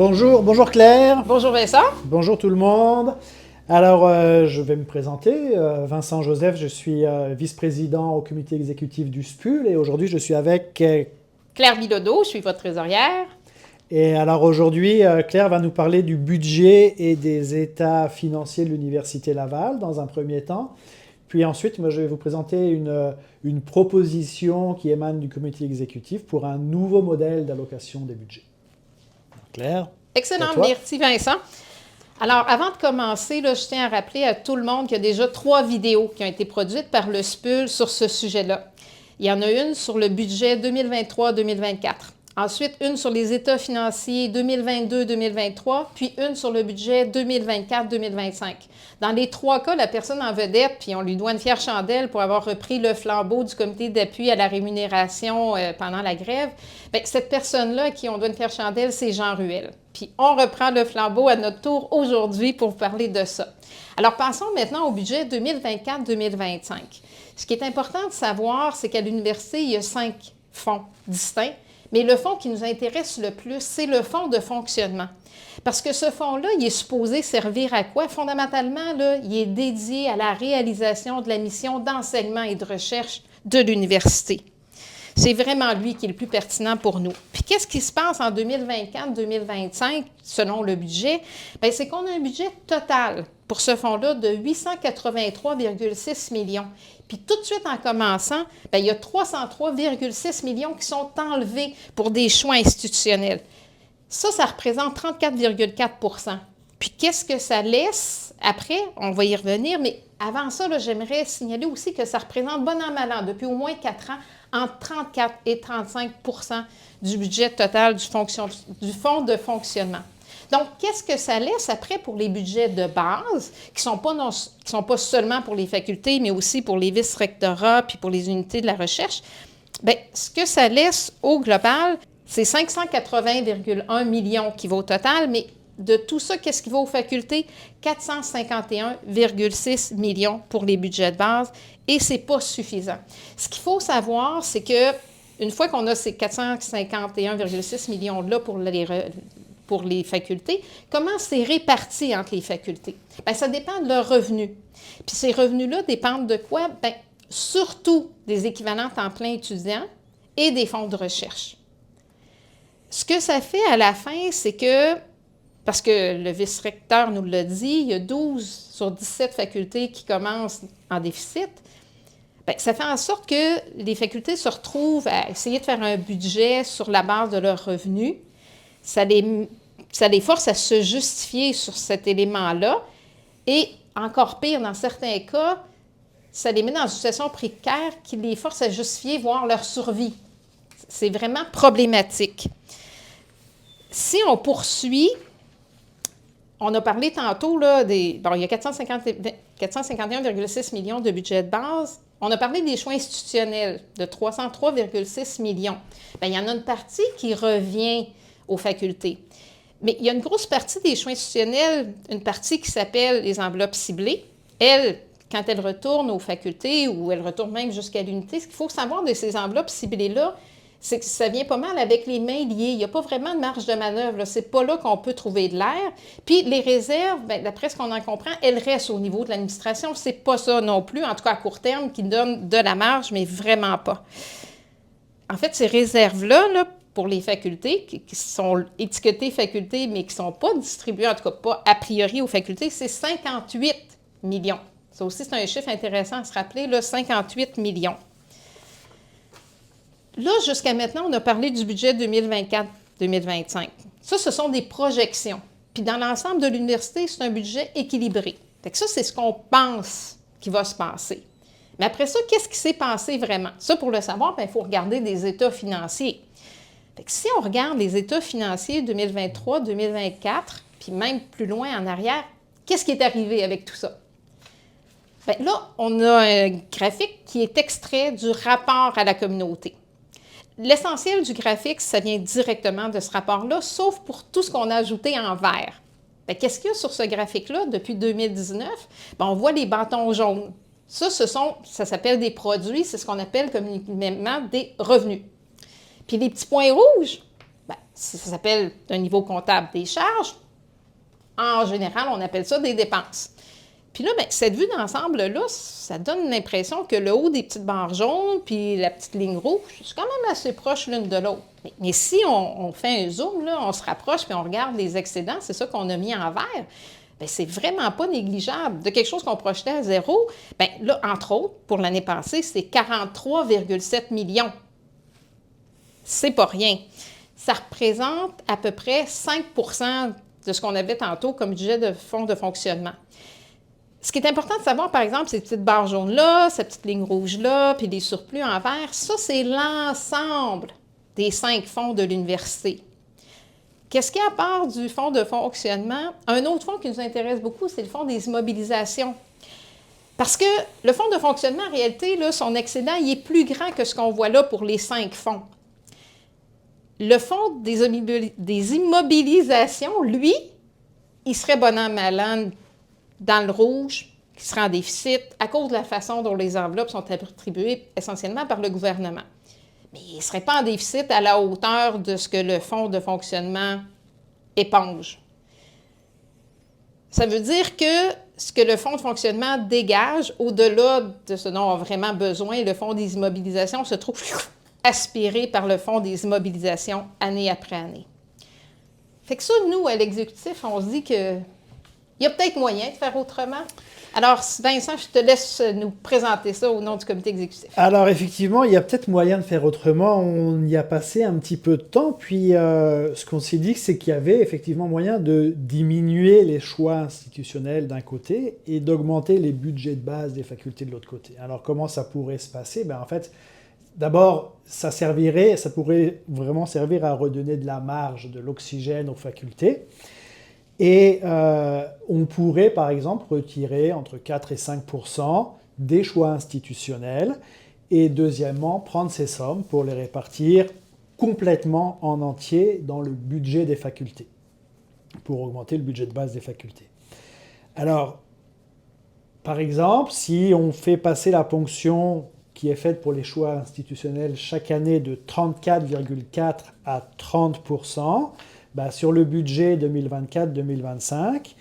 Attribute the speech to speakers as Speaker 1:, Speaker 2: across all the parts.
Speaker 1: Bonjour Claire.
Speaker 2: Bonjour Vincent.
Speaker 1: Bonjour tout le monde. Alors, je vais me présenter. Vincent Joseph, je suis vice-président au comité exécutif du SPUL et aujourd'hui je suis avec...
Speaker 2: Claire Bilodeau, je suis votre trésorière.
Speaker 1: Et alors aujourd'hui, Claire va nous parler du budget et des états financiers de l'Université Laval dans un premier temps. Puis ensuite, moi, je vais vous présenter une proposition qui émane du comité exécutif pour un nouveau modèle d'allocation des budgets. Claire?
Speaker 2: Excellent, merci Vincent. Alors, avant de commencer, là, je tiens à rappeler à tout le monde qu'il y a déjà 3 vidéos qui ont été produites par le SPUL sur ce sujet-là. Il y en a une sur le budget 2023-2024. Ensuite, une sur les états financiers 2022-2023, puis une sur le budget 2024-2025. Dans les 3 cas, la personne en vedette, puis on lui doit une fière chandelle pour avoir repris le flambeau du comité d'appui à la rémunération pendant la grève, bien, cette personne-là à qui on doit une fière chandelle, c'est Jean Ruel. Puis on reprend le flambeau à notre tour aujourd'hui pour vous parler de ça. Alors, passons maintenant au budget 2024-2025. Ce qui est important de savoir, c'est qu'à l'université, il y a 5 fonds distincts. Mais le fonds qui nous intéresse le plus, c'est le fonds de fonctionnement. Parce que ce fonds-là, il est supposé servir à quoi? Fondamentalement, là, il est dédié à la réalisation de la mission d'enseignement et de recherche de l'université. C'est vraiment lui qui est le plus pertinent pour nous. Puis qu'est-ce qui se passe en 2024-2025 selon le budget? Bien, c'est qu'on a un budget total pour ce fonds-là de 883,6 millions. Puis tout de suite en commençant, bien, il y a 303,6 millions qui sont enlevés pour des choix institutionnels. Ça représente 34,4 %. Puis qu'est-ce que ça laisse après? On va y revenir, mais avant ça, là, j'aimerais signaler aussi que ça représente bon an, mal an, depuis au moins 4 ans, entre 34 et 35 % du budget total du fonds de fonctionnement. Donc, qu'est-ce que ça laisse après pour les budgets de base, qui ne sont pas seulement pour les facultés, mais aussi pour les vice-rectorats puis pour les unités de la recherche? Bien, ce que ça laisse au global, c'est 580,1 millions qui va au total, mais de tout ça, qu'est-ce qui va aux facultés? 451,6 millions pour les budgets de base, et ce n'est pas suffisant. Ce qu'il faut savoir, c'est que une fois qu'on a ces 451,6 millions-là pour les facultés, comment c'est réparti entre les facultés? Bien, ça dépend de leurs revenus. Puis ces revenus-là dépendent de quoi? Bien, surtout des équivalents temps plein étudiants et des fonds de recherche. Ce que ça fait à la fin, c'est que, parce que le vice-recteur nous l'a dit, il y a 12 sur 17 facultés qui commencent en déficit, bien, ça fait en sorte que les facultés se retrouvent à essayer de faire un budget sur la base de leurs revenus. Ça les force à se justifier sur cet élément-là. Et encore pire, dans certains cas, ça les met dans une situation précaire qui les force à justifier, voire leur survie. C'est vraiment problématique. Si on poursuit, on a parlé tantôt, là, il y a 451,6 millions de budget de base. On a parlé des choix institutionnels de 303,6 millions. Bien, il y en a une partie qui revient aux facultés. Mais il y a une grosse partie des choix institutionnels, une partie qui s'appelle les enveloppes ciblées. Elles, quand elles retournent aux facultés ou elles retournent même jusqu'à l'unité, ce qu'il faut savoir de ces enveloppes ciblées-là, c'est que ça vient pas mal avec les mains liées. Il n'y a pas vraiment de marge de manœuvre. Ce n'est pas là qu'on peut trouver de l'air. Puis les réserves, bien, d'après ce qu'on en comprend, elles restent au niveau de l'administration. Ce n'est pas ça non plus, en tout cas à court terme, qui donne de la marge, mais vraiment pas. En fait, ces réserves-là, pour les facultés, qui sont étiquetées facultés, mais qui ne sont pas distribuées, en tout cas pas a priori aux facultés, c'est 58 millions. Ça aussi, c'est un chiffre intéressant à se rappeler, là, 58 millions. Là, jusqu'à maintenant, on a parlé du budget 2024-2025. Ça, ce sont des projections. Puis dans l'ensemble de l'université, c'est un budget équilibré. Fait que ça, c'est ce qu'on pense qui va se passer. Mais après ça, qu'est-ce qui s'est passé vraiment? Ça, pour le savoir, bien, il faut regarder des états financiers. Fait que si on regarde les états financiers 2023-2024, puis même plus loin en arrière, qu'est-ce qui est arrivé avec tout ça? Bien, là, on a un graphique qui est extrait du rapport à la communauté. L'essentiel du graphique, ça vient directement de ce rapport-là, sauf pour tout ce qu'on a ajouté en vert. Qu'est-ce qu'il y a sur ce graphique-là depuis 2019? Bien, on voit les bâtons jaunes. Ça s'appelle des produits, c'est ce qu'on appelle communément des revenus. Puis les petits points rouges, bien, Ça s'appelle un niveau comptable des charges. En général, on appelle ça des dépenses. Puis là, bien, cette vue d'ensemble-là, ça donne l'impression que le haut des petites barres jaunes puis la petite ligne rouge, c'est quand même assez proche l'une de l'autre. Mais si on fait un zoom, là, on se rapproche puis on regarde les excédents, c'est ça qu'on a mis en vert, bien, c'est vraiment pas négligeable. De quelque chose qu'on projetait à zéro, bien là, entre autres, pour l'année passée, c'est 43,7 millions. C'est pas rien. Ça représente à peu près 5 de ce qu'on avait tantôt comme budget de fonds de fonctionnement. Ce qui est important de savoir, par exemple, ces petites barres jaunes-là, cette petite ligne rouge-là, puis les surplus en vert, ça, c'est l'ensemble des 5 fonds de l'université. Qu'est-ce qu'il y a à part du fonds de fonctionnement? Un autre fonds qui nous intéresse beaucoup, c'est le fonds des immobilisations. Parce que le fonds de fonctionnement, en réalité, là, son excédent, il est plus grand que ce qu'on voit là pour les 5 fonds. Le fonds des immobilisations, lui, il serait bon an, mal an dans le rouge, qui serait en déficit à cause de la façon dont les enveloppes sont attribuées essentiellement par le gouvernement. Mais il ne serait pas en déficit à la hauteur de ce que le fonds de fonctionnement éponge. Ça veut dire que ce que le fonds de fonctionnement dégage, au-delà de ce dont on a vraiment besoin, le fonds des immobilisations se trouve aspiré par le fonds des immobilisations année après année. Fait que ça, nous, à l'exécutif, on se dit que il y a peut-être moyen de faire autrement. Alors, Vincent, je te laisse nous présenter ça au nom du comité exécutif.
Speaker 1: Alors, effectivement, il y a peut-être moyen de faire autrement. On y a passé un petit peu de temps. Puis, ce qu'on s'est dit, c'est qu'il y avait effectivement moyen de diminuer les choix institutionnels d'un côté et d'augmenter les budgets de base des facultés de l'autre côté. Alors, comment ça pourrait se passer? En fait, d'abord, ça pourrait vraiment servir à redonner de la marge, de l'oxygène aux facultés. Et on pourrait, par exemple, retirer entre 4 et 5 % des choix institutionnels. Et deuxièmement, prendre ces sommes pour les répartir complètement en entier dans le budget des facultés, pour augmenter le budget de base des facultés. Alors, par exemple, si on fait passer la ponction qui est faite pour les choix institutionnels chaque année de 34,4 à 30 %, sur le budget 2024-2025,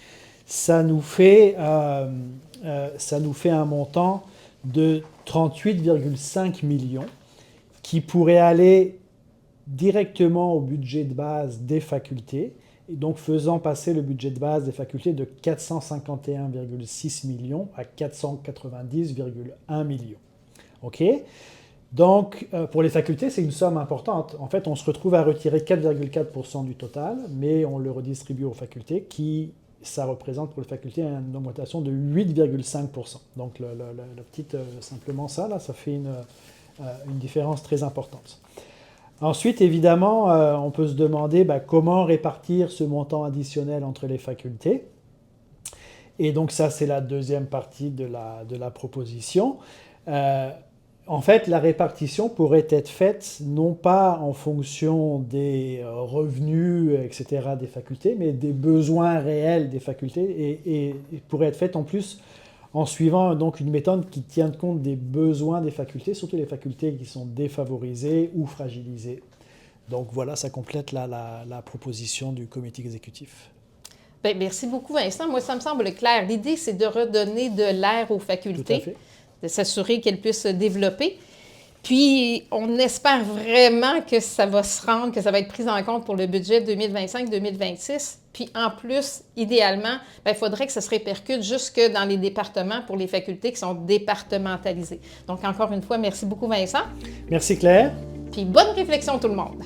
Speaker 1: ça nous fait un montant de 38,5 millions qui pourrait aller directement au budget de base des facultés, et donc faisant passer le budget de base des facultés de 451,6 millions à 490,1 millions. OK ? Donc, pour les facultés, c'est une somme importante. En fait, on se retrouve à retirer 4,4 % du total, mais on le redistribue aux facultés, ça représente pour les facultés une augmentation de 8,5 %. Donc, simplement ça fait une différence très importante. Ensuite, évidemment, on peut se demander comment répartir ce montant additionnel entre les facultés. Et donc, ça, c'est la deuxième partie de la proposition. En fait, la répartition pourrait être faite non pas en fonction des revenus, etc. des facultés, mais des besoins réels des facultés et pourrait être faite en plus en suivant donc une méthode qui tient compte des besoins des facultés, surtout les facultés qui sont défavorisées ou fragilisées. Donc voilà, ça complète la proposition du comité exécutif.
Speaker 2: Bien, merci beaucoup, Vincent. Moi, ça me semble clair. L'idée, c'est de redonner de l'air aux facultés.
Speaker 1: Tout à fait.
Speaker 2: De s'assurer qu'elles puissent se développer. Puis, on espère vraiment que ça va se rendre, que ça va être pris en compte pour le budget 2025-2026. Puis, en plus, idéalement, il faudrait que ça se répercute jusque dans les départements pour les facultés qui sont départementalisées. Donc, encore une fois, merci beaucoup, Vincent.
Speaker 1: Merci, Claire.
Speaker 2: Puis, bonne réflexion, tout le monde.